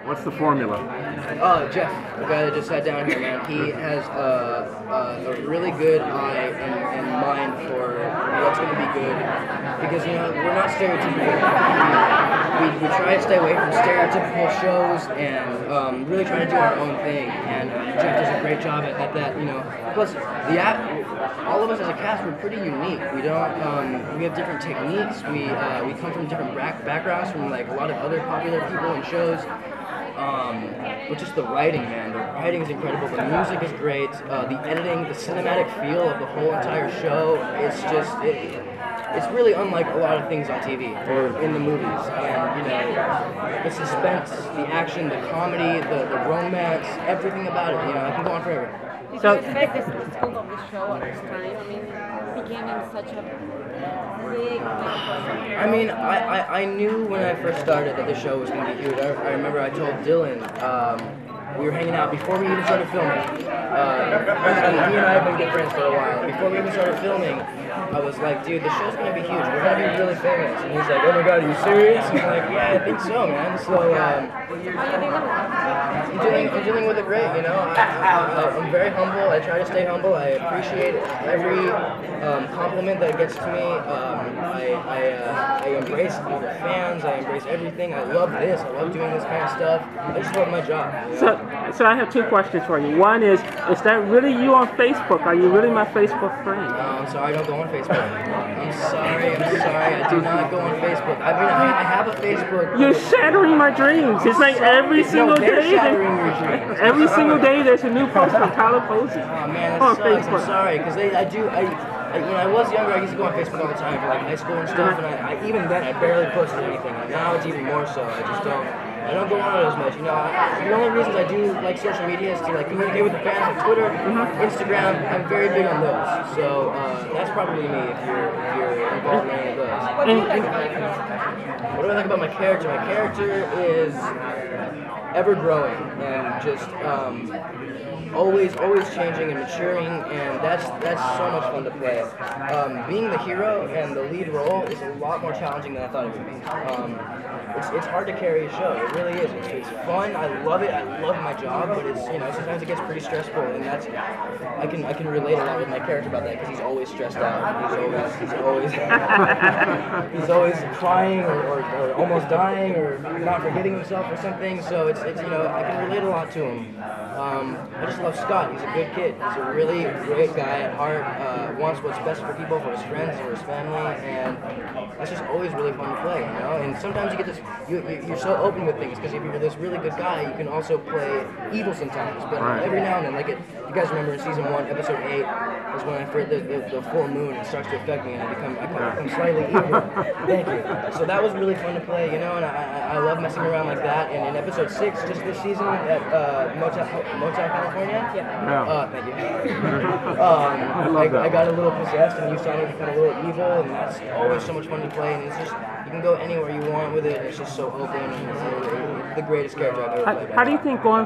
What's the formula? Jeff, the guy that just sat down here, man, he has a really good eye and mind for what's going to be good. Because, you know, we're not stereotypical. We try to stay away from stereotypical shows and really try to do our own thing. And Jeff does a great job at that, you know. Plus, all of us as a cast, we're pretty unique. We don't, we have different techniques. We come from different backgrounds from like a lot of other popular people in shows. But just the writing, man. The writing is incredible. The music is great. The editing, the cinematic feel of the whole entire show, it's just, it's really unlike a lot of things on TV or in the movies. And, you know, the suspense, the action, the comedy, the romance, everything about it, you know, I can go on forever. Did you expect this scope of the show at this time? I mean, becoming such a big... I mean, I knew when I first started that the show was going to be huge. I remember I told Dylan, we were hanging out before we even started filming. He and I have been good friends for a while. Before we even started filming, I was like, dude, the show's going to be huge. We're going to be really famous. And he's like, oh my god, are you serious? And I'm like, yeah, I think so, man. So, I'm dealing with it great, you know. I'm very humble. I try to stay humble. I appreciate every compliment that gets to me. I embrace all the fans. I embrace everything. I love this. I love doing this kind of stuff. I just love my job. So I have two questions for you. One is that really you on Facebook? Are you really my Facebook friend? I'm sorry, I don't go on Facebook. I'm sorry, I do not go on Facebook. I mean, I have a Facebook. You're shattering my dreams. It's like every single day. Shattering your dreams. Every single day there's a new post from Tyler Posey. Oh man, on that sucks. Facebook. I'm sorry, because when I was younger, I used to go on Facebook all the time for like high school and stuff, and even then I barely posted anything. And now it's even more so. I don't go on it as much. You know, the only reasons I do like social media is to like communicate with the fans on Twitter, Instagram. I'm very big on those. So that's probably me if you're involved in any of those. What do I think about my character? My character is ever growing and just always changing and maturing, and that's so much fun to play. Being the hero and the lead role is a lot more challenging than I thought it would be. It's hard to carry a show. It really is. It's fun. I love it. I love my job, but it's, you know, sometimes it gets pretty stressful, and I can relate a lot with my character about that because he's always stressed out. He's always crying or almost dying or not forgetting himself or something. So it's you know, I can relate a lot to him. I just love Scott. He's a good kid. He's a really great guy at heart. Wants what's best for people, for his friends, for his family, and that's just always really fun to play, you know. And sometimes you get this, you're so open with things because if you're this really good guy, you can also play evil sometimes. But every now and then, like you guys remember in season 1, episode 8, was when I first the full moon and it starts to affect me, and I become slightly evil. Thank you. So that was really fun to play, you know, and I love messing around like that. And in episode 6, just this season at Motel, California. Thank you. I got a little possessed, and you saw me become a little evil, and that's always so much fun to play. And it's just, you can go anywhere you want with it, and it's just so open. And it's the greatest character I've ever played. How do you think going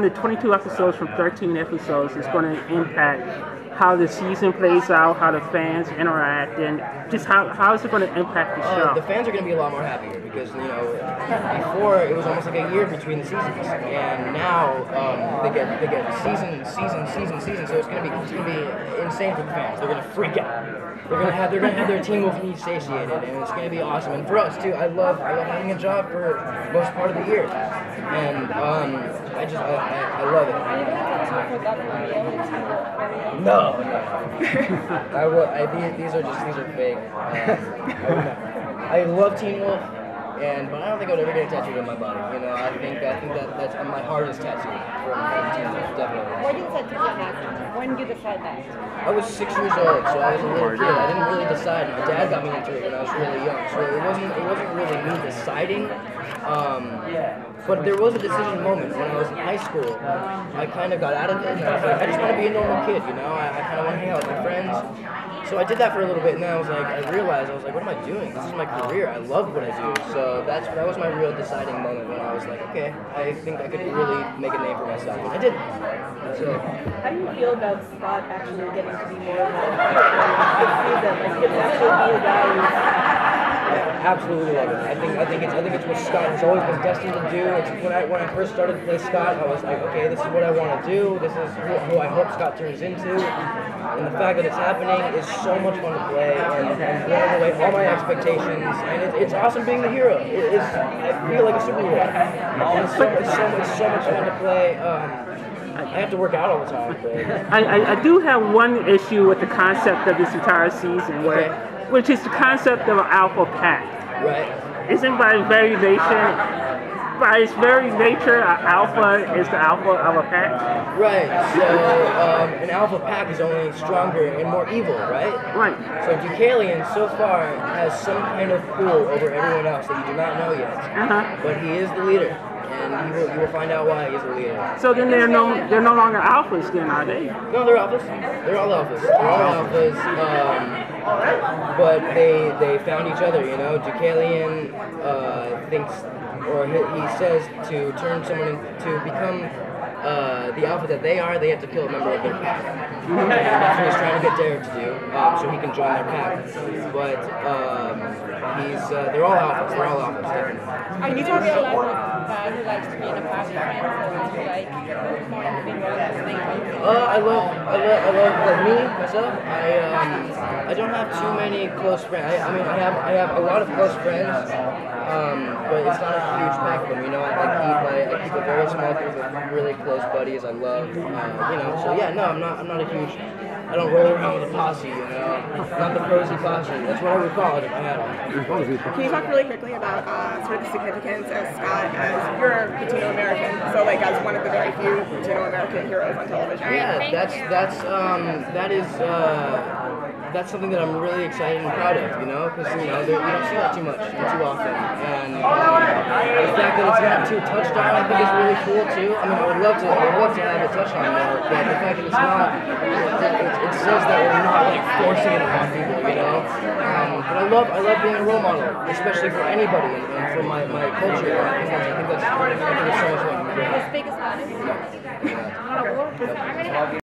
to 22 episodes from 13 episodes is going to impact how the season plays out, how the fans interact, and just how is it going to impact the show? The fans are going to be a lot more happier because, you know, before it was almost like a year between the seasons, and now they get season. So it's going to be insane for the fans. They're going to freak out. They're gonna have their team will be satiated, and it's gonna be awesome. And for us too, I love having a job for most part of the year, and I love it. No. These are fake. I love Teen Wolf, but I don't think I would ever get a tattoo on my body. You know, I think that's my hardest tattoo from Teen Wolf, definitely. Why did that tattoo happen? When did you decide that? I was 6 years old, so I was a little kid. I didn't really decide. My dad got me into it when I was really young, so it wasn't really me deciding. But there was a decision moment when I was in high school. I kind of got out of it, and I was like, I just want to be a normal kid, you know? I kind of want to hang out with my friends. So I did that for a little bit, and then I realized, what am I doing? This is my career. I love what I do. So that was my real deciding moment when I was like, okay, I think I could really make a name for myself, and I did. So. How do you feel about Scott actually getting to be more involved this season? Like, he gets to actually be a guy who's absolutely love it. I think it's what Scott has always been destined to do. It's when I first started to play Scott, I was like, okay, this is what I want to do. This is who I hope Scott turns into. And the fact that it's happening is so much fun to play and blowing away all my expectations. And it's awesome being the hero. I feel like a superhero. And it's so much fun to play. I have to work out all the time. I do have one issue with the concept of this entire season, which is the concept of an alpha pack. Right. Isn't by its very nature, an alpha is the alpha of a pack? Right. So an alpha pack is only stronger and more evil, right? Right. So Deucalion so far has some kind of pull over everyone else that you do not know yet. But he is the leader. And you will find out why he's the leader. So then they're no longer alphas, then, are they? No, they're alphas. They're all alphas. They're all alphas. But they found each other. You know, Deucalion thinks, or he says, to turn someone to become the alpha that they are, they have to kill a member of their pack. And that's what he's trying to get Derek to do, so he can join their pack. But they're all alphas. They're all alphas, definitely. Are you talking about who likes to be in a pack with friends, or do you like more individual things? I love like me myself. I don't have too many close friends. I have a lot of close friends, but it's not a huge pack of them. You know, I keep a very small group of really close buddies. I love, you know. So yeah, no, I'm not a huge. I don't roll around with a posse, you know. Not the Posey posse. That's what I would call it if I had one. Can you talk really quickly about sort of the significance of Scott as you're Latino American, so like as one of the very few Latino American heroes on television? Yeah, that's something that I'm really excited and proud of, you know, because you don't see that too much and too often. And the fact that it's not too touchdown, I think is really cool too. I mean, I would love to have it touchdown more, but the fact that it's not, it says that we're not like forcing it upon people, you know. But I love being a role model, especially for anybody and for my culture. I think that's so much fun. As big as that is.